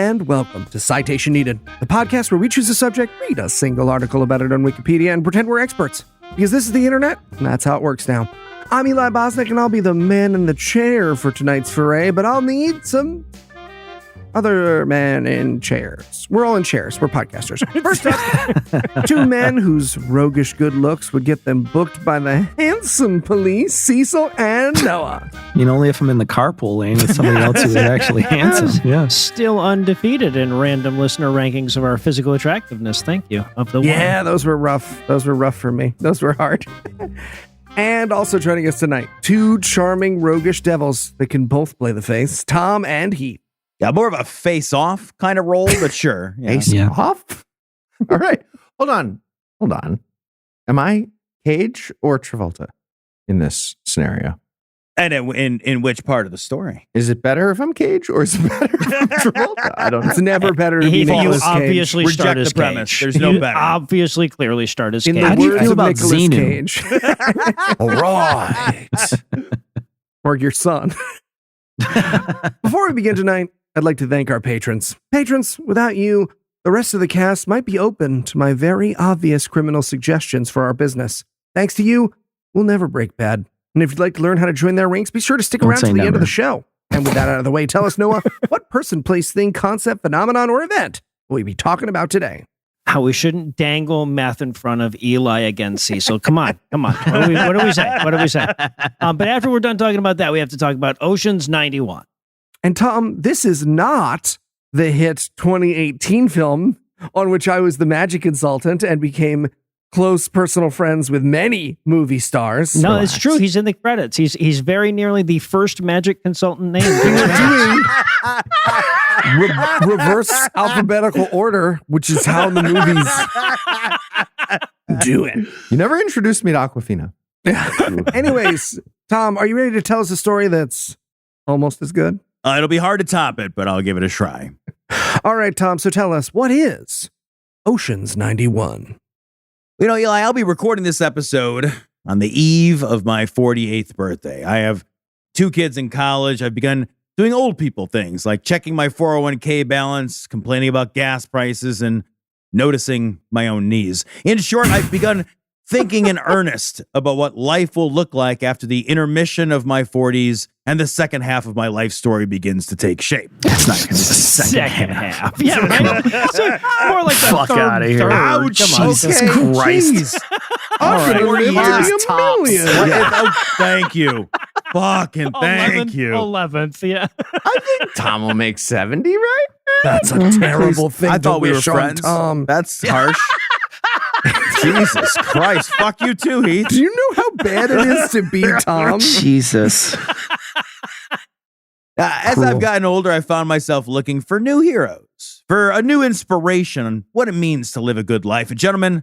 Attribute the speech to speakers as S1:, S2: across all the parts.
S1: and welcome to Citation Needed, the podcast where we choose a subject, read a single article about it on Wikipedia, and pretend we're experts. Because this is the internet, and that's how it works now. I'm Eli Bosnick, and I'll be the man in the chair for tonight's foray, but I'll need some other men in chairs. We're all in chairs. We're podcasters. First up, two men whose roguish good looks would get them booked by the handsome police, Cecil and Noah.
S2: I mean, only if I'm in the carpool lane with somebody else who is actually handsome. Yeah.
S3: Still undefeated in random listener rankings of our physical attractiveness. Thank you. Of the
S1: Yeah, those were rough. Those were rough for me. Those were hard. And also joining us tonight, two charming roguish devils that can both play the face, Tom and Heath.
S4: Yeah, more of a face-off kind of role, but sure. Yeah.
S5: Face-off? All right. Hold on. Am I Cage or Travolta in this scenario?
S4: And in which part of the story?
S5: Is it better if I'm Cage or is it better if I'm Travolta? I don't know.
S1: It's never better to be
S3: You
S1: Nicolas Cage.
S3: obviously
S4: Reject
S3: start
S4: the
S3: as
S4: premise.
S3: Cage.
S4: There's no
S3: You
S4: better.
S3: obviously clearly start as
S1: In
S3: Cage.
S1: the
S2: How do you
S1: words
S2: feel
S1: of
S2: about
S1: Nicolas
S2: Xenu?
S1: Cage.
S5: All right.
S1: Or your son. Before we begin tonight, I'd like to thank our patrons. Patrons, without you, the rest of the cast might be open to my very obvious criminal suggestions for our business. Thanks to you, we'll never break bad. And if you'd like to learn how to join their ranks, be sure to stick
S2: Don't
S1: around
S2: say
S1: to the end of
S2: never.
S1: the show. And with that out of the way, tell us, Noah, what person, place, thing, concept, phenomenon, or event will we be talking about today?
S3: How we shouldn't dangle meth in front of Eli against Cecil. Come on. What do we say? But after we're done talking about that, we have to talk about Ocean's 91.
S1: And Tom, this is not the hit 2018 film on which I was the magic consultant and became close personal friends with many movie stars.
S3: No,
S1: Relax.
S3: it's true. He's in the credits. He's very nearly the first magic consultant named.
S1: Doing reverse alphabetical order, which is how the movies do it.
S5: You never introduced me to Aquafina.
S1: Anyways, Tom, are you ready to tell us a story that's almost as good?
S4: It'll be hard to top it, but I'll give it a try.
S1: All right, Tom, so tell us, what is Ocean's 91?
S4: You know, Eli, I'll be recording this episode on the eve of my 48th birthday. I have two kids in college. I've begun doing old people things like checking my 401k balance, complaining about gas prices, and noticing my own knees. In short, I've begun thinking in earnest about what life will look like after the intermission of my 40s and the second half of my life story begins to take shape.
S2: That's not going to be the second half.
S3: Yeah, right? So more like the
S2: Fuck
S3: third,
S2: outta here.
S3: third.
S4: Ouch,
S3: Come on.
S2: Jesus
S1: Okay,
S2: Christ.
S1: jeez.
S4: All
S1: I'm
S4: right.
S1: gonna live to be a
S2: Tops.
S1: million.
S4: Thank you. Fucking thank you.
S3: 11th, yeah.
S5: I think Tom will make 70, right?
S1: That's a terrible thing
S4: I
S1: to
S4: thought we were
S1: wish on
S4: friends.
S1: Tom.
S4: That's harsh. Jesus Christ. Fuck you too, Heath.
S1: Do you know how bad it is to be Tom?
S2: Jesus.
S4: As
S2: Cruel.
S4: I've gotten older, I found myself looking for new heroes, for a new inspiration on what it means to live a good life. And gentlemen,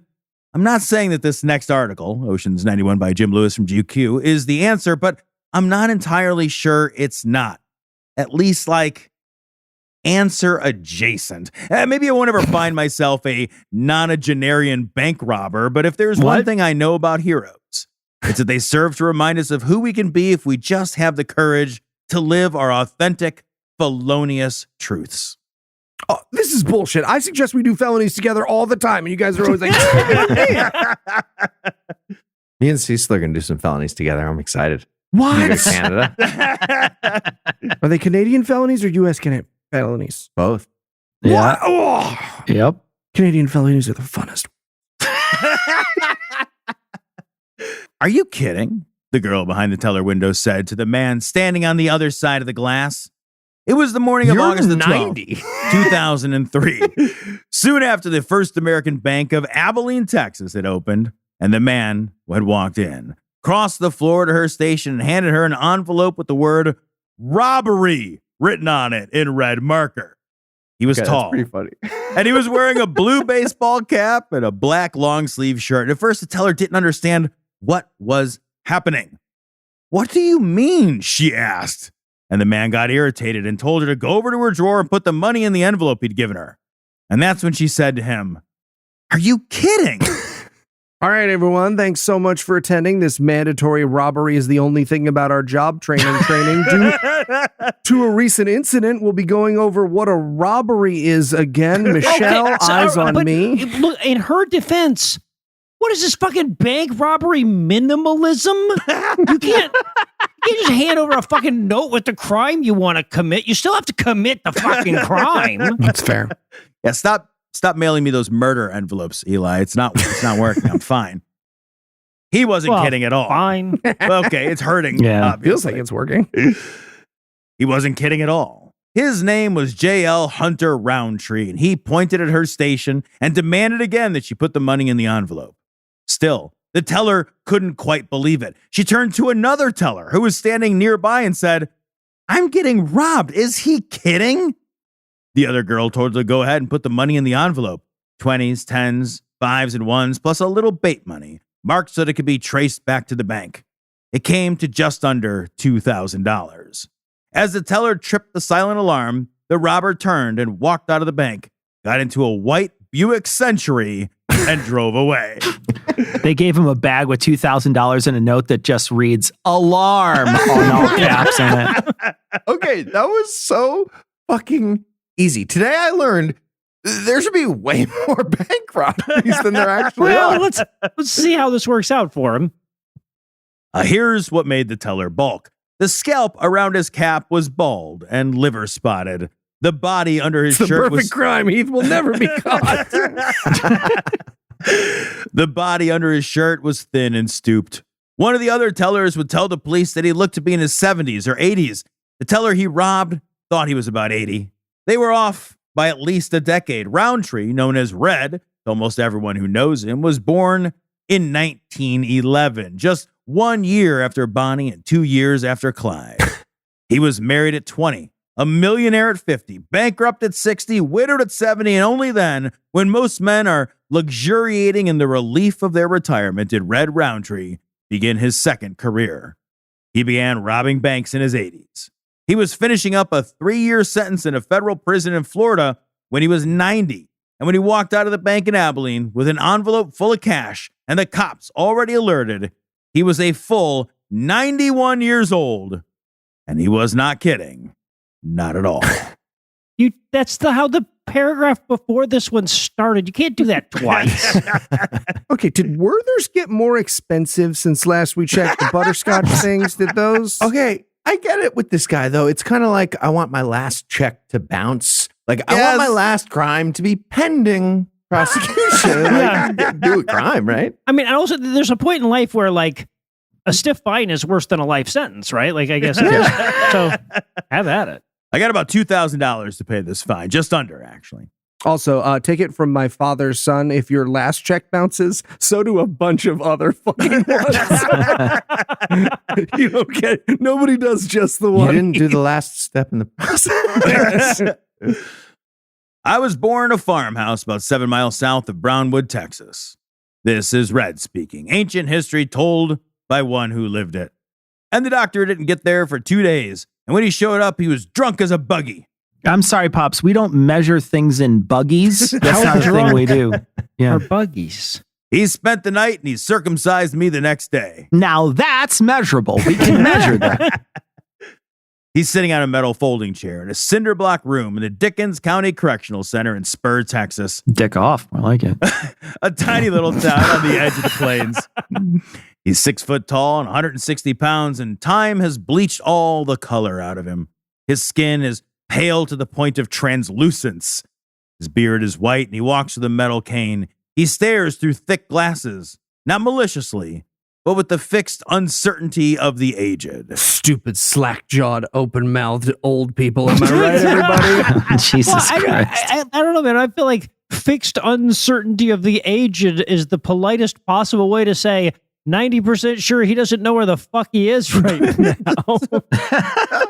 S4: I'm not saying that this next article, Ocean's 91 by Jim Lewis from GQ, is the answer, but I'm not entirely sure it's not. At least like answer adjacent. Maybe I won't ever find myself a nonagenarian bank robber, but if there's one
S3: What?
S4: thing I know about heroes, it's that they serve to remind us of who we can be if we just have the courage to live our authentic, felonious truths.
S1: Oh, this is bullshit. I suggest we do felonies together all the time, and you guys are always like,
S5: Me and Cecil are going to do some felonies together. I'm excited.
S1: what?
S5: Go to Canada.
S1: Are they Canadian felonies or U.S. felonies?
S5: Both.
S2: Yeah.
S1: What? Oh,
S2: Yep.
S1: Canadian felonies are the funnest.
S4: Are you kidding? The girl behind the teller window said to the man standing on the other side of the glass. It was the morning of
S5: You're
S4: August the
S5: 90.
S4: 12th, 2003. Soon after the First American Bank of Abilene, Texas had opened, and the man who had walked in crossed the floor to her station and handed her an envelope with the word robbery written on it in red marker. He was
S5: Okay,
S4: tall.
S5: That's pretty funny.
S4: And he was wearing a blue baseball cap and a black long sleeve shirt. And at first, the teller didn't understand what was happening. What do you mean? She asked. And the man got irritated and told her to go over to her drawer and put the money in the envelope he'd given her. And that's when she said to him, "Are you kidding?"
S1: All right, everyone. Thanks so much for attending. This mandatory robbery is the only thing about our job training. Due to a recent incident, we'll be going over what a robbery is again. Michelle, eyes on me.
S3: Look, in her defense, what is this fucking bank robbery minimalism? You can't just hand over a fucking note with the crime you want to commit. You still have to commit the fucking crime.
S1: That's fair.
S4: Yeah, stop mailing me those murder envelopes, Eli. It's not working. I'm fine. He wasn't kidding at all.
S3: Fine.
S4: Well, okay, it's hurting.
S2: Yeah.
S1: Feels like it's working.
S4: He wasn't kidding at all. His name was J.L. Hunter Roundtree, and he pointed at her station and demanded again that she put the money in the envelope. Still, the teller couldn't quite believe it. She turned to another teller who was standing nearby and said, "I'm getting robbed. Is he kidding?" The other girl told her to go ahead and put the money in the envelope. 20s, 10s, 5s, and 1s, plus a little bait money, marked so that it could be traced back to the bank. It came to just under $2,000. As the teller tripped the silent alarm, the robber turned and walked out of the bank, got into a white Buick Century, and drove away.
S2: They gave him a bag with $2,000 and a note that just reads "alarm" on all caps in it.
S5: Okay, that was so fucking easy. Today I learned there should be way more bank robberies than there actually
S3: Well,
S5: are.
S3: let's see how this works out for him.
S4: Here's what made the teller balk. The scalp around his cap was bald and liver spotted. The body under his
S1: It's the
S4: shirt
S1: perfect
S4: was
S1: crime. Heath will never be caught.
S4: The body under his shirt was thin and stooped. One of the other tellers would tell the police that he looked to be in his 70s or 80s. The teller he robbed thought he was about 80. They were off by at least a decade. Roundtree, known as Red to almost everyone who knows him, was born in 1911, just 1 year after Bonnie and 2 years after Clyde. He was married at 20, a millionaire at 50, bankrupt at 60, widowed at 70, and only then, when most men are luxuriating in the relief of their retirement, did Red Roundtree begin his second career. He began robbing banks in his 80s. He was finishing up a 3-year sentence in a federal prison in Florida when he was 90. And when he walked out of the bank in Abilene with an envelope full of cash and the cops already alerted, he was a full 91 years old. And he was not kidding. Not at all.
S3: That's how the paragraph before this one started. You can't do that twice.
S1: Okay, did Werther's get more expensive since last we checked the butterscotch things? Did those?
S5: Okay, I get it with this guy, though. It's kind of like I want my last check to bounce. Like, I want my last crime to be pending prosecution. Like, do a crime, right?
S3: I mean, and also there's a point in life where like a stiff fine is worse than a life sentence, right? Like, I guess. So have at it.
S4: I got about $2,000 to pay this fine, just under, actually.
S1: Also, take it from my father's son. If your last check bounces, so do a bunch of other fucking ones. You don't get. Nobody does just the
S5: You
S1: one.
S5: didn't do the last step in the process.
S4: I was born in a farmhouse about 7 miles south of Brownwood, Texas. This is Red speaking. Ancient history told by one who lived it. And the doctor didn't get there for 2 days. And when he showed up, he was drunk as a buggy.
S2: I'm sorry, Pops. We don't measure things in buggies. That's not a thing we do. Yeah.
S3: Or buggies.
S4: He spent the night and he circumcised me the next day.
S2: Now that's measurable. We can measure that.
S4: He's sitting on a metal folding chair in a cinder block room in the Dickens County Correctional Center in Spur, Texas.
S2: Dick off. I like it.
S4: A tiny little town on the edge of the plains. He's 6 foot tall and 160 pounds, and time has bleached all the color out of him. His skin is pale to the point of translucence. His beard is white, and he walks with a metal cane. He stares through thick glasses, not maliciously, but with the fixed uncertainty of the aged.
S1: Stupid slack-jawed, open-mouthed old people. Am I right, everybody?
S2: Jesus
S3: Well,
S2: Christ.
S3: I don't know, man. I feel like fixed uncertainty of the aged is the politest possible way to say 90% sure he doesn't know where the fuck he is right now.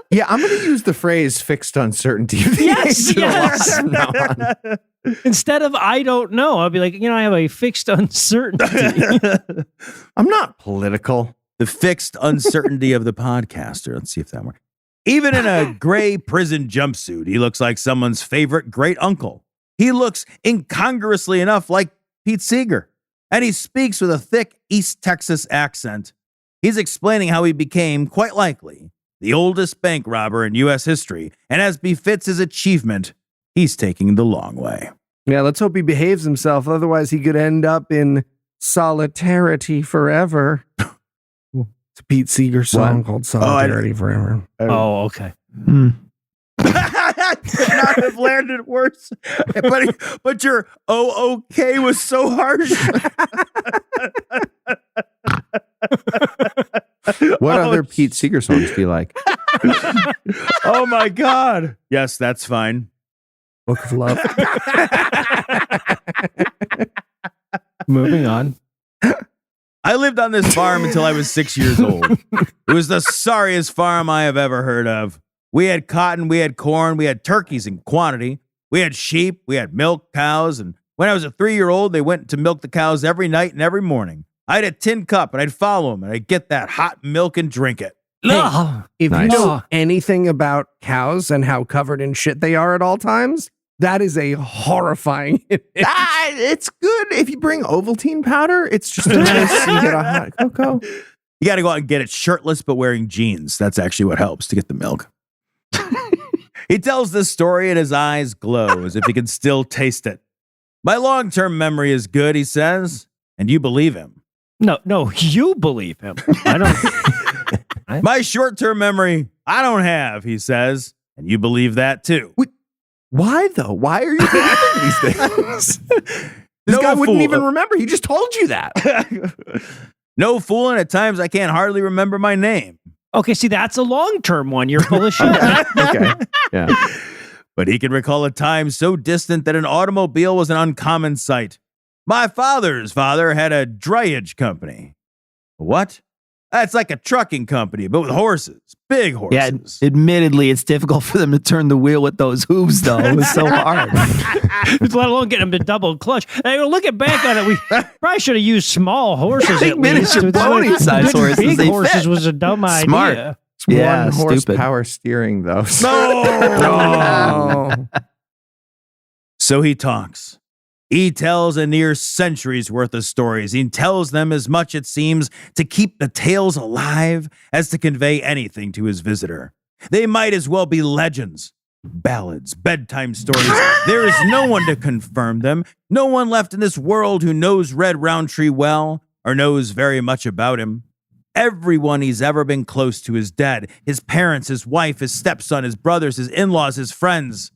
S5: Yeah, I'm going to use the phrase fixed uncertainty. Of the
S3: Yes,
S5: age a lot
S3: yes.
S5: from now on.
S3: Instead of I don't know, I'll be like, I have a fixed uncertainty.
S5: I'm not political.
S4: The fixed uncertainty of the podcaster. Let's see if that works. Even in a gray prison jumpsuit, he looks like someone's favorite great uncle. He looks incongruously enough like Pete Seeger. and he speaks with a thick East Texas accent. He's explaining how he became, quite likely, the oldest bank robber in U.S. history, and as befits his achievement, he's taking the long way.
S1: Yeah, let's hope he behaves himself. Otherwise, he could end up in solidarity forever. It's a Pete Seeger song called Solidarity Forever.
S3: Oh, okay.
S4: That could not have landed worse. But your okay was so harsh.
S5: What other Pete Seeger songs do you like?
S4: Oh my God. Yes, that's fine.
S1: Book of Love.
S3: Moving on.
S4: I lived on this farm until I was 6 years old. It was the sorriest farm I have ever heard of. We had cotton, we had corn, we had turkeys in quantity. We had sheep, we had milk cows, and when I was a 3-year-old, they went to milk the cows every night and every morning. I had a tin cup, and I'd follow them, and I'd get that hot milk and drink it.
S1: If
S5: Nice.
S1: you know anything about cows and how covered in shit they are at all times, that is a horrifying image.
S5: It's good if you bring Ovaltine powder. It's just a nice. You get a hot cocoa.
S4: You got to go out and get it shirtless but wearing jeans. That's actually what helps to get the milk. He tells this story and his eyes glow as if he can still taste it. My long-term memory is good, he says, and you believe him.
S3: No, you believe him. I don't.
S4: My short-term memory, I don't have, he says, and you believe that too.
S5: Why though? Why are you believing these things? This
S4: No
S5: guy wouldn't
S4: fool.
S5: even remember. He just told you that.
S4: No fooling, at times I can't hardly remember my name.
S3: Okay, see, that's a long-term one. You're full of shit.
S5: Okay. Yeah.
S4: But he can recall a time so distant that an automobile was an uncommon sight. My father's father had a dryage company. What? That's like a trucking company, but with horses. Big
S2: Yeah,
S4: horses.
S2: admittedly, it's difficult for them to turn the wheel with those hooves, though. It was so hard.
S3: Let alone get him to double clutch. Hey, looking back on it, we probably should have used small horses at least.
S2: Miniature pony-sized
S3: Getting
S2: horses,
S3: Big
S2: they
S3: horses
S2: fit.
S3: was a dumb
S2: Smart.
S3: idea.
S2: Yeah,
S5: One
S2: stupid.
S5: horsepower steering though.
S1: Oh.
S4: So he talks. He tells a near century's worth of stories. He tells them as much, it seems, to keep the tales alive as to convey anything to his visitor. They might as well be legends, ballads, bedtime stories. There is no one to confirm them. No one left in this world who knows Red Roundtree well or knows very much about him. Everyone he's ever been close to is dead. His parents, his wife, his stepson, his brothers, his in-laws, his friends.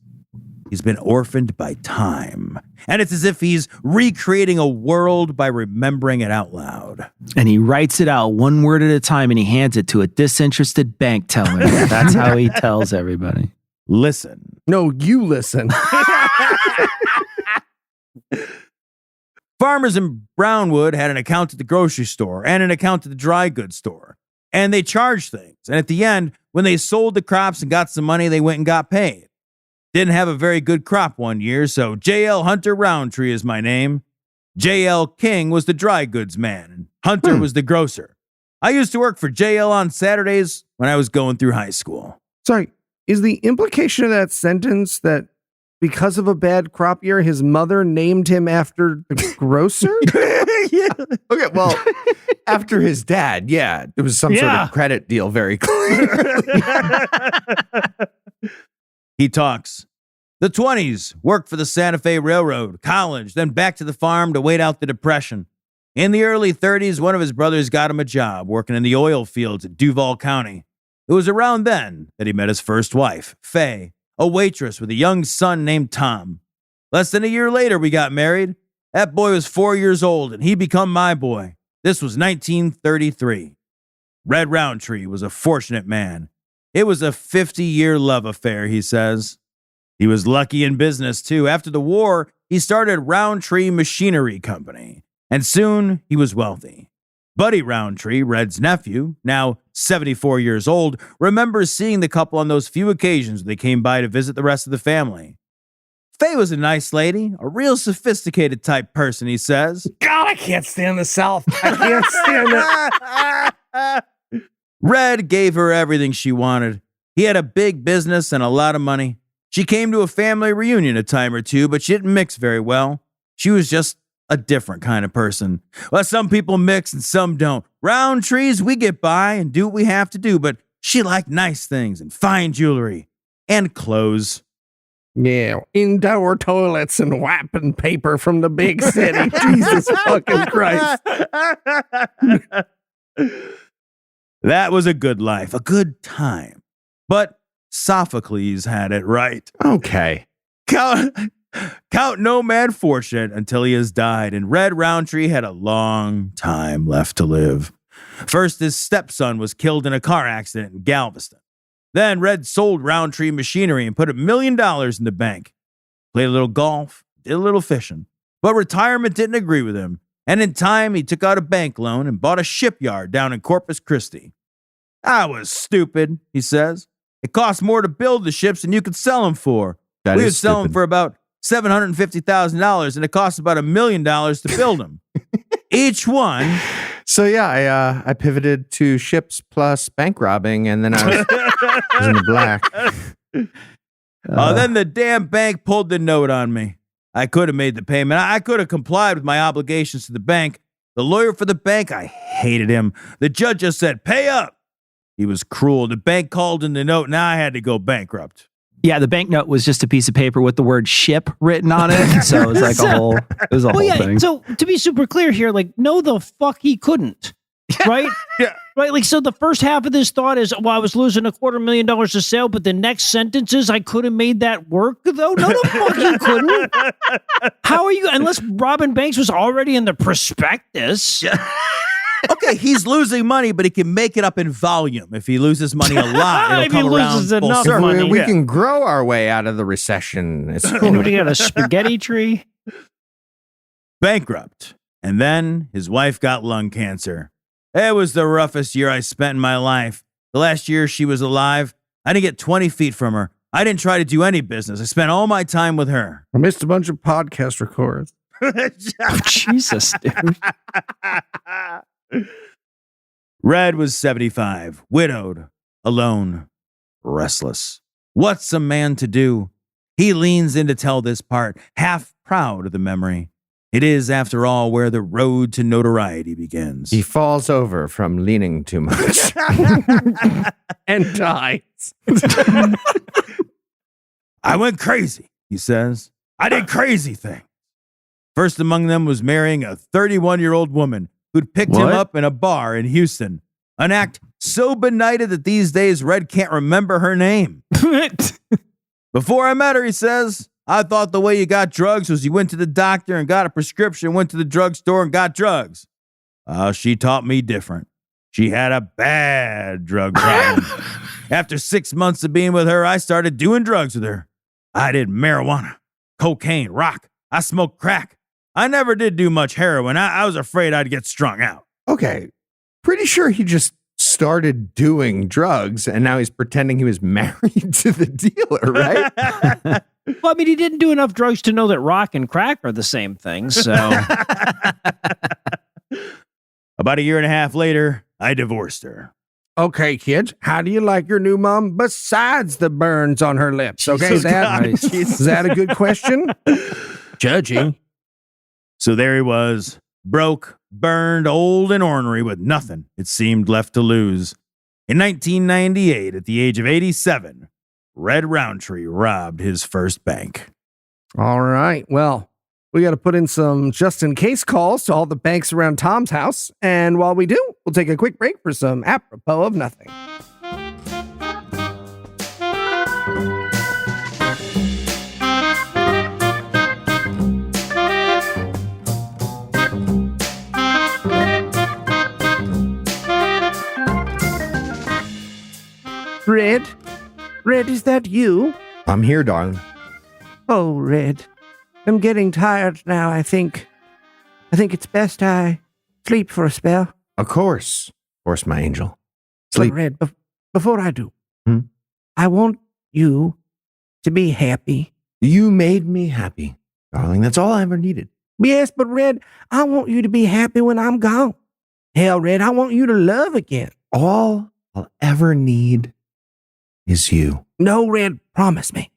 S4: He's been orphaned by time. And it's as if he's recreating a world by remembering it out loud.
S2: And he writes it out one word at a time and he hands it to a disinterested bank teller. That's how he tells everybody.
S4: Listen.
S1: No, you listen.
S4: Farmers in Brownwood had an account at the grocery store and an account at the dry goods store. And they charged things. And at the end, when they sold the crops and got some money, they went and got paid. Didn't have a very good crop one year, so J.L. Hunter Roundtree is my name. J.L. King was the dry goods man, and Hunter was the grocer. I used to work for J.L. on Saturdays when I was going through high school.
S1: Sorry, is the implication of that sentence that because of a bad crop year, his mother named him after the grocer?
S5: Okay, well, after his dad, yeah, there was some sort of credit deal very clear.
S4: He talks. The 20s, worked for the Santa Fe Railroad, college, then back to the farm to wait out the Depression. In the early 30s, one of his brothers got him a job working in the oil fields at Duval County. It was around then that he met his first wife, Faye, a waitress with a young son named Tom. Less than a year later, we got married. That boy was 4 years old, and he become my boy. This was 1933. Red Roundtree was a fortunate man. It was a 50-year love affair, he says. He was lucky in business, too. After the war, he started Roundtree Machinery Company, and soon he was wealthy. Buddy Roundtree, Red's nephew, now 74 years old, remembers seeing the couple on those few occasions when they came by to visit the rest of the family. Faye was a nice lady, a real sophisticated type person, he says.
S1: God, I can't stand the South. I can't stand it.
S4: Red gave her everything she wanted. He had a big business and a lot of money. She came to a family reunion a time or two, but she didn't mix very well. She was just a different kind of person. Well, some people mix and some don't. Roundtrees, we get by and do what we have to do, but she liked nice things and fine jewelry and clothes.
S1: Yeah, indoor toilets and wiping paper from the big city. Jesus fucking Christ.
S4: That was a good life, a good time. But Sophocles had it right.
S5: Okay.
S4: Count no man fortunate until he has died, and Red Roundtree had a long time left to live. First, his stepson was killed in a car accident in Galveston. Then Red sold Roundtree machinery and put $1 million in the bank. Played a little golf, did a little fishing. But retirement didn't agree with him, and in time he took out a bank loan and bought a shipyard down in Corpus Christi. I was stupid, he says. It costs more to build the ships than you could sell them for.
S5: That
S4: We
S5: is
S4: would sell them
S5: stupid.
S4: for about $750,000, and it costs about $1 million to build them. Each one.
S5: So yeah, I pivoted to ships plus bank robbing, and then I was in the black.
S4: Then the damn bank pulled the note on me. I could have made the payment. I could have complied with my obligations to the bank. The lawyer for the bank, I hated him. The judge just said, pay up. He was cruel. The bank called in the note. Now I had to go bankrupt.
S2: Yeah, the banknote was just a piece of paper with the word ship written on it. So it was like a whole thing.
S3: So to be super clear here, like, no, the fuck he couldn't. Right?
S4: Yeah.
S3: Right. Like, so the first half of this thought is, well, I was losing $250,000 to sale, but the next sentence is, I could have made that work, though. No, the fuck you couldn't. How are you? Unless Robin Banks was already in the prospectus.
S4: Okay, he's losing money, but he can make it up in volume. If he loses money a lot, it'll
S3: If he
S4: come around
S3: loses
S4: full
S3: enough
S4: circle.
S3: money.
S5: We
S4: Yeah.
S5: can grow our way out of the recession. It's cool.
S3: Anybody got a spaghetti tree?
S4: Bankrupt. And then his wife got lung cancer. It was the roughest year I spent in my life. The last year she was alive, I didn't get 20 feet from her. I didn't try to do any business. I spent all my time with her.
S1: I missed a bunch of podcast records.
S2: Oh, Jesus, dude.
S4: Red was 75, widowed, alone, restless. What's a man to do? He leans in to tell this part, half proud of the memory. It is, after all, where the road to notoriety begins.
S5: He falls over from leaning too much.
S1: And dies.
S4: I went crazy, he says. I did crazy things. First among them was marrying a 31-year-old woman who'd picked him
S2: What?
S4: up in a bar in Houston. An act so benighted that these days Red can't remember her name. Before I met her, he says, I thought the way you got drugs was you went to the doctor and got a prescription, went to the drugstore and got drugs. She taught me different. She had a bad drug problem. After 6 months of being with her, I started doing drugs with her. I did marijuana, cocaine, rock. I smoked crack. I never did do much heroin. I was afraid I'd get strung out.
S5: Okay. Pretty sure he just started doing drugs and now he's pretending he was married to the dealer, right?
S3: Well, I mean, he didn't do enough drugs to know that rock and crack are the same thing. So
S4: About a year and a half later, I divorced her.
S1: Okay, kids, how do you like your new mom besides the burns on her lips? Okay,
S4: Jesus God,
S1: is that a good question? Judging.
S4: So there he was, broke, burned, old, and ornery with nothing, it seemed, left to lose. In 1998, at the age of 87, Red Roundtree robbed his first bank.
S1: All right, well, we got to put in some just-in-case calls to all the banks around Tom's house. And while we do, we'll take a quick break for some apropos of nothing. Red? Red, is that you?
S5: I'm here, darling.
S1: Oh, Red. I'm getting tired now, I think. I think it's best I sleep for a spell.
S5: Of course, my angel.
S1: But
S5: Sleep.
S1: Red, before I do,
S5: Hmm?
S1: I want you to be happy.
S5: You made me happy, darling. That's all I ever needed.
S1: Yes, but Red, I want you to be happy when I'm gone. Hell, Red, I want you to love again.
S5: All I'll ever need is you.
S1: No, Red, promise me.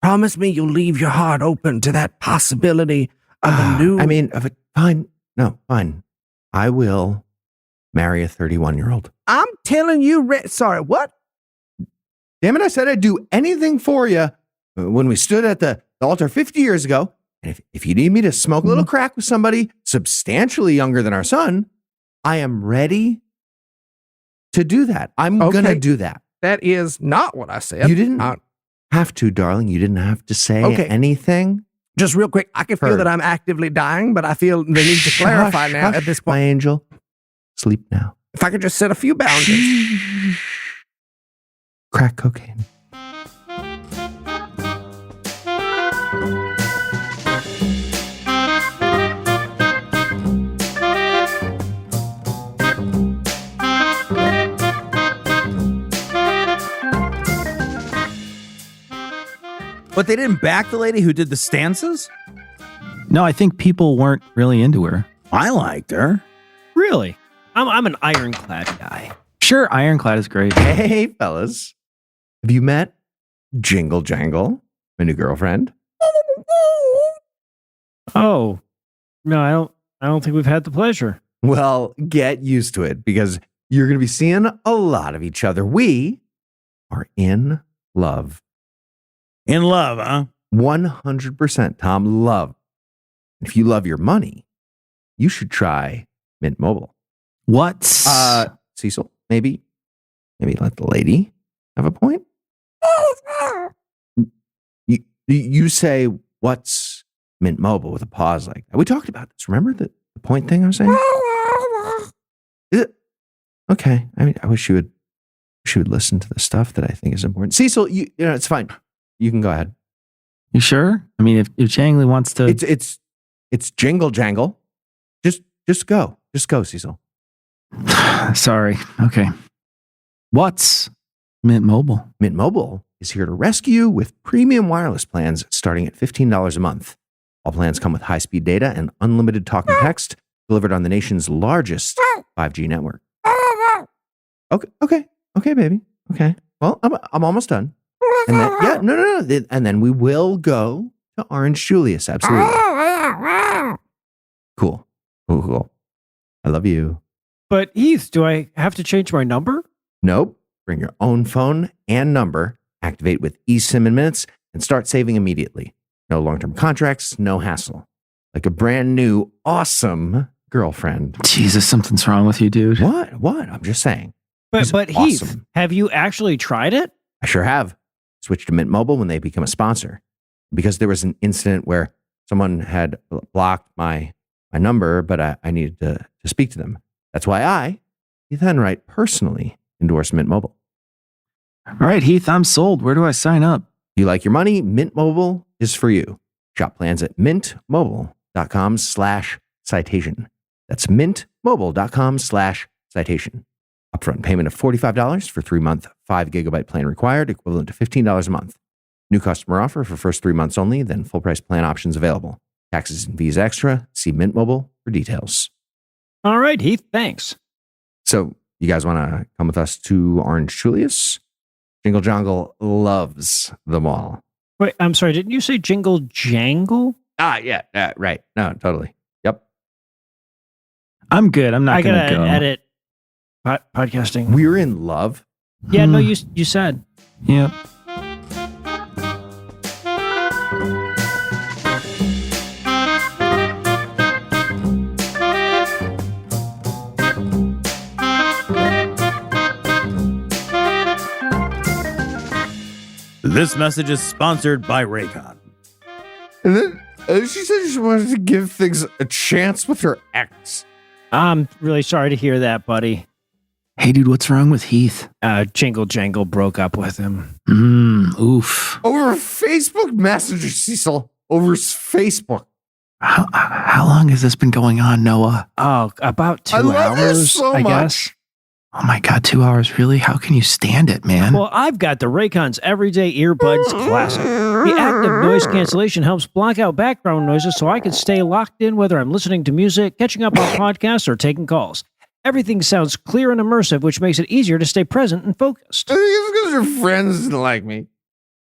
S1: Promise me you'll leave your heart open to that possibility of a new...
S5: I mean, of a Fine. No, fine. I will marry a 31-year-old.
S1: I'm telling you, sorry, what?
S5: Damn it, I said I'd do anything for you when we stood at the altar 50 years ago. And if you need me to smoke a little crack with somebody substantially younger than our son, I am ready to do that. I'm going to do that.
S1: That is not what I said.
S5: You didn't have to, darling. You didn't have to say anything.
S1: Just real quick, I can feel that I'm actively dying, but I feel the need to clarify now at this point.
S5: My angel, sleep now.
S1: If I could just set a few boundaries.
S5: Crack cocaine.
S4: But they didn't back the lady who did the stances?
S2: No, I think people weren't really into her.
S4: I liked her.
S3: Really? I'm an ironclad guy.
S2: Sure, Ironclad is great.
S5: Hey, fellas. Have you met Jingle Jangle, my new girlfriend?
S3: Oh, no, I don't think we've had the pleasure.
S5: Well, get used to it because you're going to be seeing a lot of each other. We are in love.
S4: In love, huh?
S5: 100%, Tom. Love. If you love your money, you should try Mint Mobile.
S2: What's
S5: Cecil? Maybe let the lady have a point. You say, what's Mint Mobile with a pause like that? We talked about this. Remember the point thing I was saying? Is it? Okay. I mean, I wish you would listen to the stuff that I think is important. Cecil, you know, it's fine. You can go ahead.
S2: You sure? I mean, if Changly wants to,
S5: it's Jingle Jangle. Just go, Cecil.
S2: Sorry. Okay. What's Mint Mobile?
S5: Mint Mobile is here to rescue you with premium wireless plans starting at $15 a month. All plans come with high-speed data and unlimited talk and text delivered on the nation's largest 5G network. Okay, baby. Okay. Well, I'm almost done. And then, no. And then we will go to Orange Julius. Absolutely. Cool. I love you.
S3: But Heath, do I have to change my number?
S5: Nope. Bring your own phone and number, activate with eSIM in minutes, and start saving immediately. No long-term contracts, no hassle. Like a brand new, awesome girlfriend.
S2: Jesus, something's wrong with you, dude.
S5: What? I'm just saying.
S3: But Heath,
S5: awesome.
S3: Have you actually tried it?
S5: I sure have. Switched to Mint Mobile when they become a sponsor. Because there was an incident where someone had blocked my number, but I needed to speak to them. That's why I, Heath Enright, personally endorse Mint Mobile.
S2: All right, Heath, I'm sold. Where do I sign up?
S5: You like your money? Mint Mobile is for you. Shop plans at mintmobile.com/citation. That's mintmobile.com/citation. Upfront payment of $45 for 3-month, 5-gigabyte plan required, equivalent to $15 a month. New customer offer for first 3 months only, then full price plan options available. Taxes and fees extra. See Mint Mobile for details.
S3: All right, Heath, thanks.
S5: So you guys want to come with us to Orange Julius? Jingle Jangle loves them all.
S3: Wait, I'm sorry. Didn't you say Jingle Jangle?
S5: Yeah, right. No, totally. Yep.
S2: I'm good. I'm not going to go.
S3: I gotta edit podcasting.
S5: We're in love.
S3: Yeah, no, you said.
S2: Yep.
S4: This message is sponsored by Raycon.
S5: And then she said she wanted to give things a chance with her ex.
S3: I'm really sorry to hear that, buddy.
S2: Hey, dude, what's wrong with Heath?
S3: Jingle Jangle broke up with him.
S2: Oof.
S5: Over Facebook Messenger, Cecil. Over Facebook.
S2: How long has this been going on, Noah?
S3: Oh, about 2
S5: I love
S3: hours,
S5: this so
S3: I
S5: much.
S3: guess.
S2: Oh my God, 2 hours? Really? How can you stand it, man?
S3: Well, I've got the Raycon's Everyday Earbuds Classic. The active noise cancellation helps block out background noises so I can stay locked in whether I'm listening to music, catching up on podcasts, or taking calls. Everything sounds clear and immersive, which makes it easier to stay present and focused.
S5: I think it's because your friends didn't like me.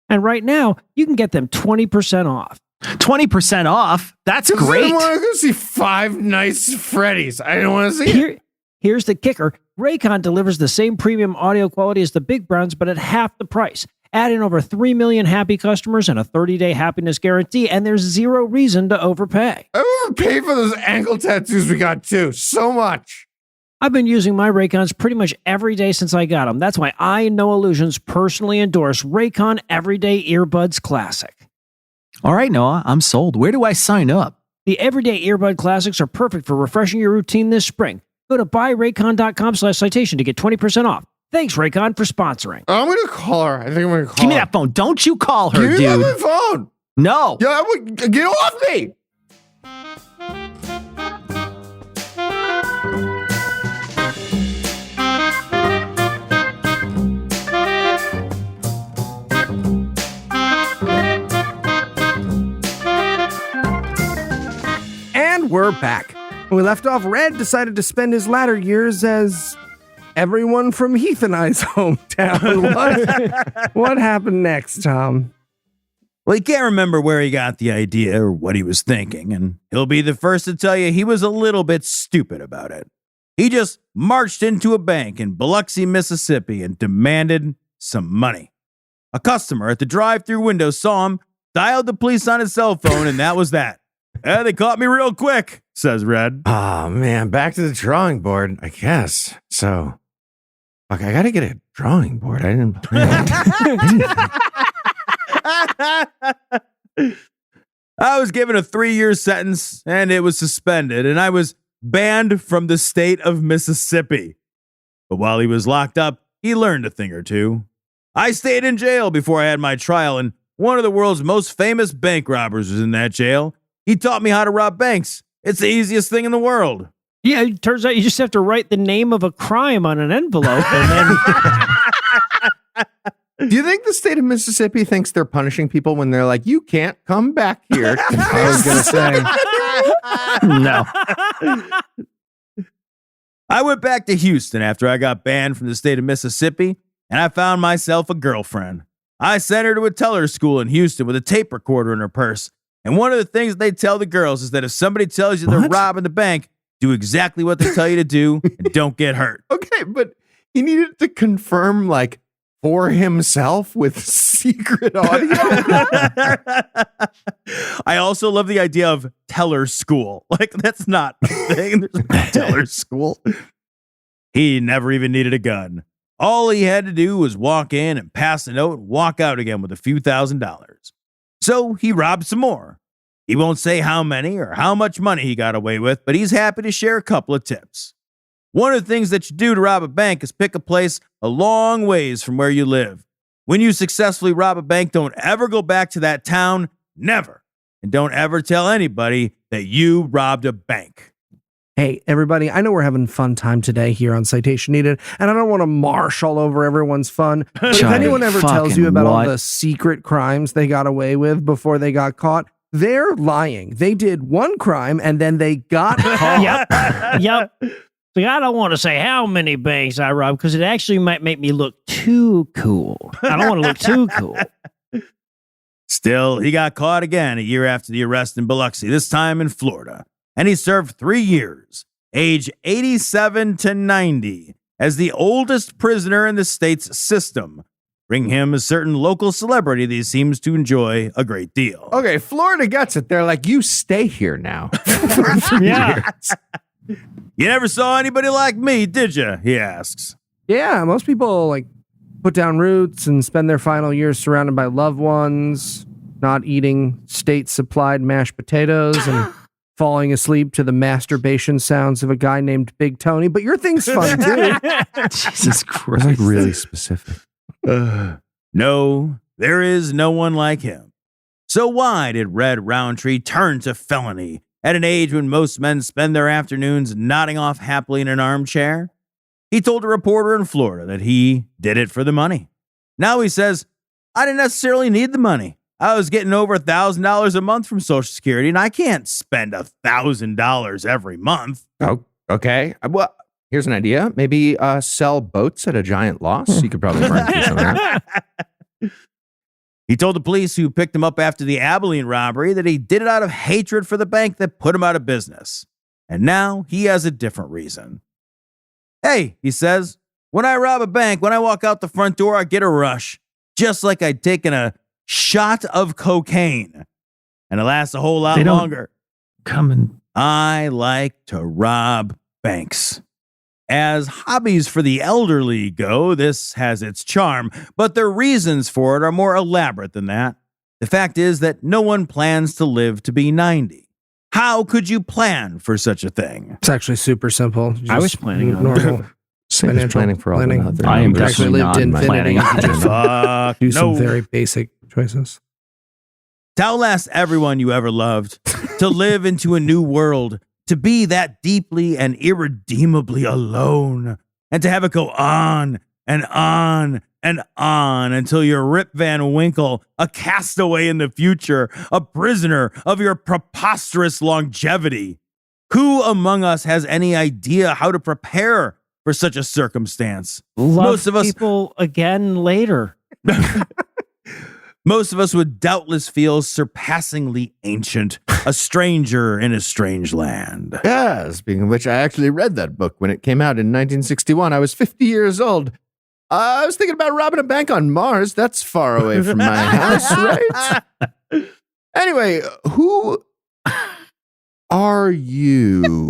S3: And right now, you can get them 20% off.
S2: 20% off. That's
S5: I
S2: great.
S5: didn't want to go see Five Nights at Freddy's. I didn't want to see it.
S3: Here's the kicker. Raycon delivers the same premium audio quality as the big brands, but at half the price. Add in over 3 million happy customers and a 30-day happiness guarantee, and there's zero reason to overpay.
S5: I overpaid for those ankle tattoos we got too. So much.
S3: I've been using my Raycons pretty much every day since I got them. That's why I, No Illusions, personally endorse Raycon Everyday Earbuds Classic.
S2: All right, Noah, I'm sold. Where do I sign up?
S3: The Everyday Earbud Classics are perfect for refreshing your routine this spring. Go to buyraycon.com/citation to get 20% off. Thanks, Raycon, for sponsoring.
S5: I'm going to call her. I think I'm going to call her.
S2: Give me that phone. Don't you call her,
S5: Give me
S2: dude.
S5: my phone.
S2: No.
S5: Yeah, get off me.
S1: And we're back. When we left off, Red decided to spend his latter years as everyone from Heath and I's hometown. What happened next, Tom?
S4: Well, he can't remember where he got the idea or what he was thinking, and he'll be the first to tell you he was a little bit stupid about it. He just marched into a bank in Biloxi, Mississippi, and demanded some money. A customer at the drive-thru window saw him, dialed the police on his cell phone, and that was that. They caught me real quick, says Red.
S5: Oh, man. Back to the drawing board, I guess. So, fuck, I got to get a drawing board. I didn't plan.
S4: I was given a 3-year sentence, and it was suspended, and I was banned from the state of Mississippi. But while he was locked up, he learned a thing or two. I stayed in jail before I had my trial, and one of the world's most famous bank robbers was in that jail. He taught me how to rob banks. It's the easiest thing in the world.
S3: Yeah, it turns out you just have to write the name of a crime on an envelope and then...
S5: Do you think the state of Mississippi thinks they're punishing people when they're like, you can't come back here? I was going to say.
S2: No.
S4: I went back to Houston after I got banned from the state of Mississippi, and I found myself a girlfriend. I sent her to a teller school in Houston with a tape recorder in her purse. And one of the things they tell the girls is that if somebody tells you they're
S5: What?
S4: robbing the bank, do exactly what they tell you to do and don't get hurt.
S5: Okay, but he needed to confirm, like, for himself with secret audio.
S4: I also love the idea of teller school. Like, that's not a thing. There's no teller school. He never even needed a gun. All he had to do was walk in and pass the note and walk out again with a few $1,000s. So he robbed some more. He won't say how many or how much money he got away with, but he's happy to share a couple of tips. One of the things that you do to rob a bank is pick a place a long ways from where you live. When you successfully rob a bank, don't ever go back to that town. Never. And don't ever tell anybody that you robbed a bank.
S1: Hey, everybody, I know we're having a fun time today here on Citation Needed, and I don't want to marsh all over everyone's fun. But if
S2: Johnny,
S1: anyone ever tells you
S2: fucking
S1: about all
S2: what?
S1: the secret crimes they got away with before they got caught, they're lying. They did one crime and then they got caught.
S3: Yep. See, I don't want to say how many banks I robbed because it actually might make me look too cool. I don't want to look too cool.
S4: Still, he got caught again a year after the arrest in Biloxi, this time in Florida. And he served 3 years, age 87 to 90, as the oldest prisoner in the state's system. Bring him a certain local celebrity that he seems to enjoy a great deal.
S5: Okay, Florida gets it. They're like, you stay here now. For 3
S3: Yeah.
S5: years.
S4: You never saw anybody like me, did you? He asks.
S1: Yeah, most people like put down roots and spend their final years surrounded by loved ones, not eating state-supplied mashed potatoes and falling asleep to the masturbation sounds of a guy named Big Tony. But your thing's fun too.
S2: Jesus Christ.
S5: That's like really specific.
S4: No, there is no one like him. So why did Red Roundtree turn to felony at an age when most men spend their afternoons nodding off happily in an armchair? He told a reporter in Florida that he did it for the money. Now he says, I didn't necessarily need the money. I was getting over $1,000 a month from Social Security, and I can't spend $1,000 every month.
S5: Oh, okay. Well, here's an idea. Maybe sell boats at a giant loss. You could probably burn through some of that.
S4: He told the police who picked him up after the Abilene robbery that he did it out of hatred for the bank that put him out of business. And now he has a different reason. Hey, he says, when I rob a bank, when I walk out the front door, I get a rush, just like I'd taken a shot of cocaine. And it lasts a whole lot longer. I like to rob banks. As hobbies for the elderly go, this has its charm, but the reasons for it are more elaborate than that. The fact is that no one plans to live to be 90. How could you plan for such a thing?
S1: It's actually super simple.
S3: I was planning on
S1: normal
S5: Same as
S1: financial
S5: planning for all
S1: planning.
S5: the other
S2: I am
S5: numbers.
S1: actually lived
S2: not
S1: infinity.
S2: planning on
S1: You just
S4: Fuck
S1: do some
S4: no.
S1: very basic choices.
S4: To outlast everyone you ever loved, to live into a new world, to be that deeply and irredeemably alone, and to have it go on and on and on until you're Rip Van Winkle, a castaway in the future, a prisoner of your preposterous longevity. Who among us has any idea how to prepare for such a circumstance?
S3: Love
S4: Most of us-
S3: people again later.
S4: Most of us would doubtless feel surpassingly ancient, a stranger in a strange land.
S5: Yeah, speaking of which, I actually read that book when it came out in 1961. I was 50 years old. I was thinking about robbing a bank on Mars. That's far away from my house, right? Anyway, who are you?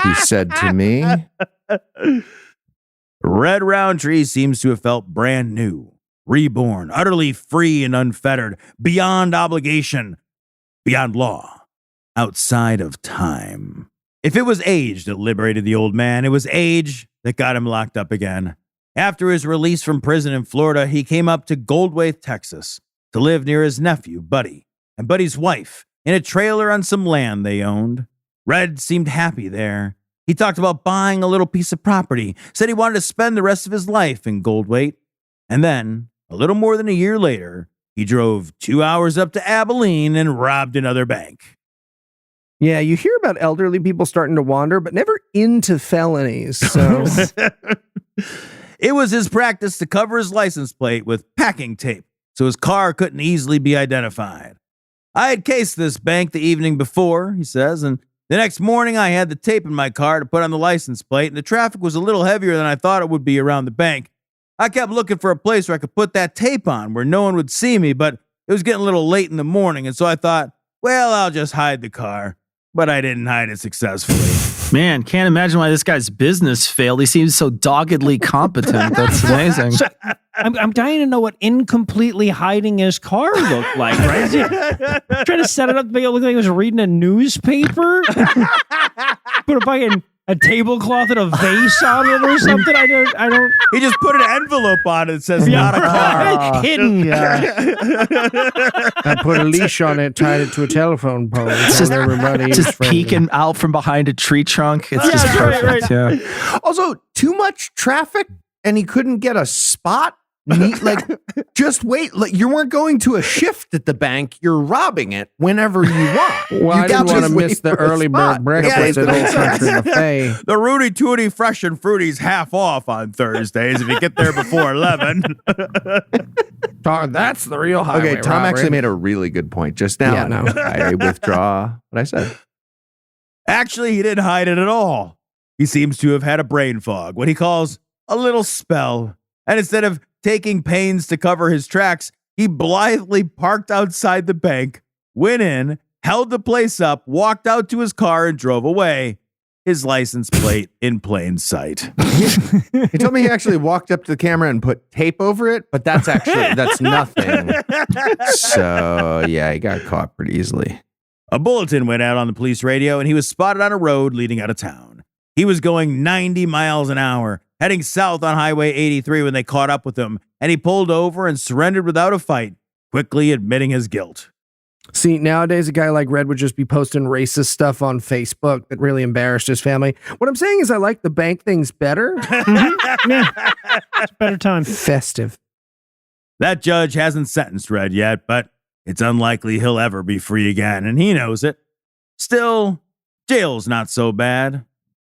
S5: He said to me.
S4: Red Roundtree seems to have felt brand new, reborn, utterly free and unfettered, beyond obligation, beyond law, outside of time. If it was age that liberated the old man, it was age that got him locked up again. After his release from prison in Florida, he came up to Goldthwaite, Texas, to live near his nephew, Buddy, and Buddy's wife, in a trailer on some land they owned. Red seemed happy there. He talked about buying a little piece of property, said he wanted to spend the rest of his life in Goldthwaite. And then, a little more than a year later, he drove 2 hours up to Abilene and robbed another bank.
S1: Yeah, you hear about elderly people starting to wander, but never into felonies. So
S4: It was his practice to cover his license plate with packing tape so his car couldn't easily be identified. I had cased this bank the evening before, he says, and the next morning I had the tape in my car to put on the license plate, and the traffic was a little heavier than I thought it would be around the bank. I kept looking for a place where I could put that tape on where no one would see me, but it was getting a little late in the morning, and so I thought, well, I'll just hide the car. But I didn't hide it successfully.
S2: Man, can't imagine why this guy's business failed. He seems so doggedly competent. That's amazing.
S3: I'm dying to know what incompletely hiding his car looked like, right? Is he trying to set it up to make it look like he was reading a newspaper? Put a fucking a tablecloth and a vase on it or something? I don't.
S4: He just put an envelope on it that says not a car.
S3: Hidden.
S1: I put a leash on it, tied it to a telephone pole.
S2: Just-
S1: told everybody he was
S2: Just
S1: friendly.
S2: peeking out from behind a tree trunk. It's just
S3: right,
S2: perfect. Yeah.
S5: Also, too much traffic, and he couldn't get a spot. Like, just wait. Like, you weren't going to a shift at the bank. You're robbing it whenever you want.
S1: Well, I
S5: You
S1: didn't
S5: got
S1: want to
S5: to
S1: miss
S5: wait
S1: the
S5: for a
S1: early
S5: spot.
S1: bird breakfast
S5: Yeah,
S1: at Old Country Buffet.
S4: The Rudy Tooty Fresh and Fruity's half off on Thursdays if you get there before 11.
S1: That's the real highway
S5: Okay, Tom
S1: robbery.
S5: actually made a really good point just now.
S1: Yeah, no.
S5: I withdraw what I said.
S4: Actually, he didn't hide it at all. He seems to have had a brain fog, what he calls a little spell. And instead of taking pains to cover his tracks, he blithely parked outside the bank, went in, held the place up, walked out to his car, and drove away. His license plate in plain sight.
S5: He told me he actually walked up to the camera and put tape over it, but that's nothing. So, yeah, he got caught pretty easily.
S4: A bulletin went out on the police radio, and he was spotted on a road leading out of town. He was going 90 miles an hour, heading south on Highway 83 when they caught up with him, and he pulled over and surrendered without a fight, quickly admitting his guilt.
S1: See, nowadays a guy like Red would just be posting racist stuff on Facebook that really embarrassed his family. What I'm saying is I like the bank things better.
S3: It's a better time.
S1: Festive.
S4: That judge hasn't sentenced Red yet, but it's unlikely he'll ever be free again, and he knows it. Still, jail's not so bad.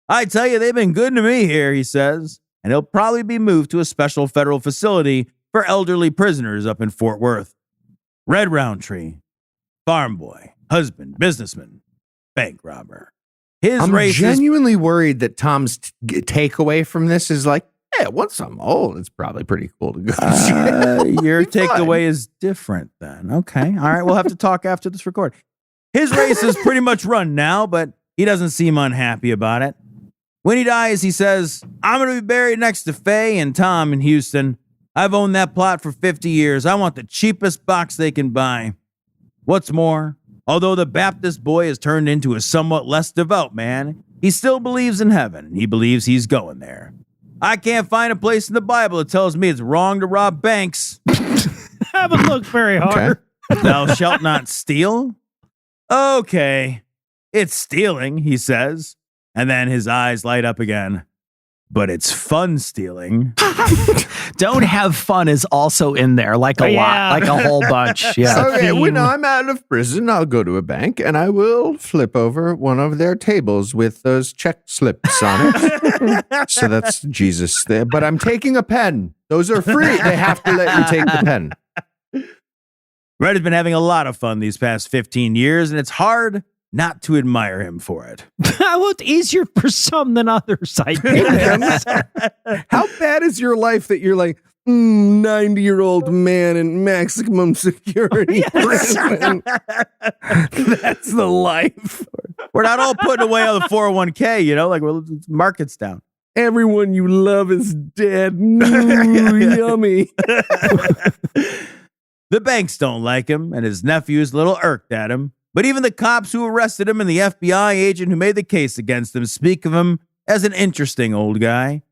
S4: I tell you, they've been good to me here, he says, and he'll probably be moved to a special federal facility for elderly prisoners up in Fort Worth. Red Roundtree, farm boy, husband, businessman, bank robber. His
S5: I'm
S4: race is
S5: genuinely worried that Tom's takeaway from this is like, hey, once I'm old, it's probably pretty cool to go.
S4: your
S5: Be fun.
S4: takeaway is different then. Okay. All right. We'll have to talk after this record. His race is pretty much run now, but he doesn't seem unhappy about it. When he dies, he says, I'm going to be buried next to Faye and Tom in Houston. I've owned that plot for 50 years. I want the cheapest box they can buy. What's more, although the Baptist boy has turned into a somewhat less devout man, he still believes in heaven, and he believes he's going there. I can't find a place in the Bible that tells me it's wrong to rob banks.
S3: Haven't looked very hard.
S4: Thou shalt not steal? Okay, it's stealing, he says. And then his eyes light up again. But it's fun stealing.
S2: Don't have fun is also in there, like a
S3: Yeah.
S2: lot, like a whole bunch. Yeah.
S5: Okay, when I'm out of prison, I'll go to a bank and I will flip over one of their tables with those check slips on it. So that's Jesus there. But I'm taking a pen. Those are free. They have to let you take the pen.
S4: Red has been having a lot of fun these past 15 years, and it's hard not to admire him for it.
S3: Well, it's easier for some than others, I guess.
S1: How bad is your life that you're like 90-year-old man in maximum security prison? That's the life.
S4: We're not all putting away on the 401k, you know, like well, market's down.
S1: Everyone you love is dead. Ooh, yummy.
S4: The banks don't like him, and his nephew's a little irked at him. But even the cops who arrested him and the FBI agent who made the case against him speak of him as an interesting old guy.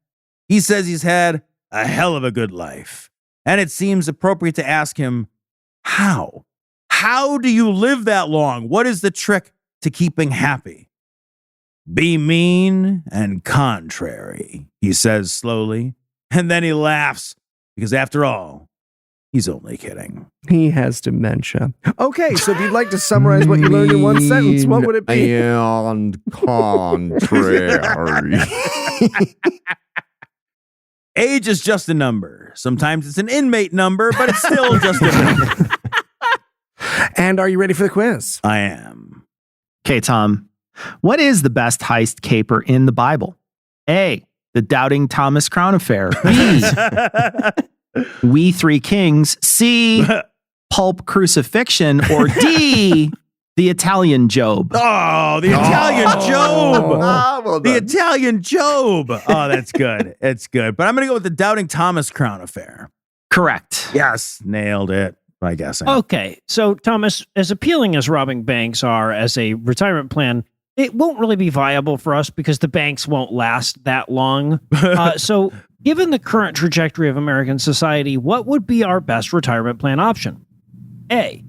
S4: He says he's had a hell of a good life. And it seems appropriate to ask him, how? How do you live that long? What is the trick to keeping happy? Be mean and contrary, he says slowly. And then he laughs, because after all, he's only kidding.
S1: He has dementia. Okay, so if you'd like to summarize what you learned in one sentence, what would it be?
S5: And contrary.
S4: Age is just a number. Sometimes it's an inmate number, but it's still just a number.
S1: And are you ready for the quiz?
S4: I am.
S2: Okay, Tom. What is the best heist caper in the Bible? A, the Doubting Thomas Crown Affair. B, We Three Kings. C, Pulp Crucifixion. Or D, the Italian Job.
S4: Oh, the Italian Job.
S5: Well
S4: The
S5: done.
S4: Italian Job. Oh, that's good. It's good. But I'm going to go with the Doubting Thomas Crown Affair.
S2: Correct.
S4: Yes, nailed it by guessing.
S3: Okay, so Thomas, as appealing as robbing banks are as a retirement plan, it won't really be viable for us because the banks won't last that long. So, given the current trajectory of American society, what would be our best retirement plan option? A,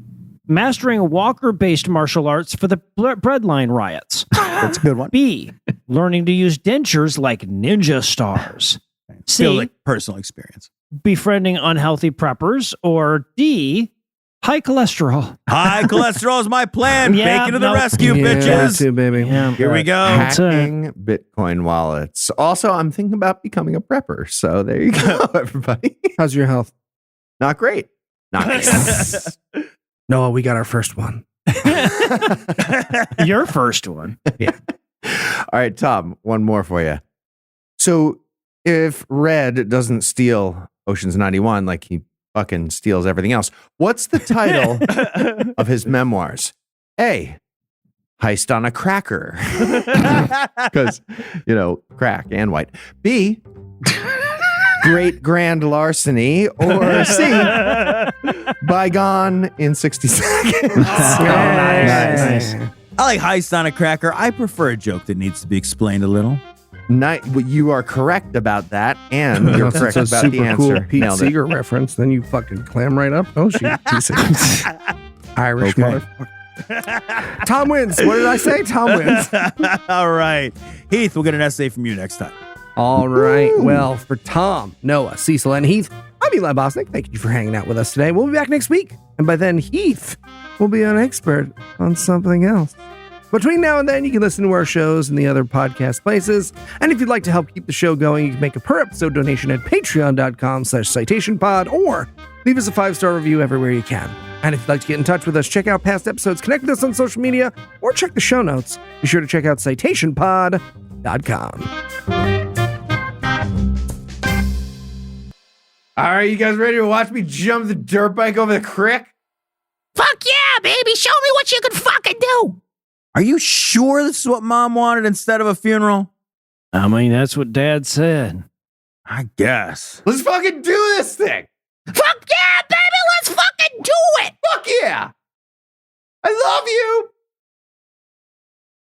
S3: mastering walker-based martial arts for the breadline riots.
S4: That's a good one.
S3: B, learning to use dentures like ninja stars.
S4: Still
S3: C,
S4: like personal experience.
S3: befriending unhealthy preppers. Or D, high cholesterol.
S4: High cholesterol is my plan.
S3: Yeah,
S4: Bacon to the
S3: no.
S4: rescue,
S1: Yeah,
S4: bitches.
S1: too, baby.
S3: Yeah.
S4: Here we go.
S5: Hacking Bitcoin wallets. Also, I'm thinking about becoming a prepper. So there you go, everybody.
S1: How's your health?
S5: Not great. Not great.
S1: Noah, we got our first one.
S3: Your first one.
S5: All right, Tom, one more for you. So if Red doesn't steal Ocean's 91 like he fucking steals everything else, what's the title of his memoirs? A, Heist on a Cracker. Because, you know, crack and white. B, Great Grand Larceny. Or C, Bygone in 60 seconds.
S3: Nice.
S4: I like heist on a cracker. I prefer a joke that needs to be explained a little.
S5: Well, you are correct about that, and you're
S1: Unless
S5: correct
S1: it's a
S5: about the
S1: super
S5: answer.
S1: cool Pete
S5: Nailed it.
S1: Seeger reference, then you fucking clam right up. Oh, shit. Irish
S4: Okay.
S1: motherfucker. Tom wins. What did I say? Tom wins.
S4: All right. Heath, we'll get an essay from you next time.
S1: All right. Well, for Tom, Noah, Cecil, and Heath, I'm Eli Bosnick. Thank you for hanging out with us today. We'll be back next week. And by then, Heath will be an expert on something else. Between now and then, you can listen to our shows in the other podcast places. And if you'd like to help keep the show going, you can make a per episode donation at patreon.com/citationpod or leave us a 5-star review everywhere you can. And if you'd like to get in touch with us, check out past episodes, connect with us on social media, or check the show notes. Be sure to check out citationpod.com.
S5: All right, you guys ready to watch me jump the dirt bike over the creek?
S3: Fuck yeah, baby. Show me what you can fucking do.
S4: Are you sure this is what Mom wanted instead of a funeral?
S3: I mean, that's what Dad said.
S4: I guess.
S5: Let's fucking do this thing.
S3: Fuck yeah, baby. Let's fucking do it.
S5: Fuck yeah. I love you.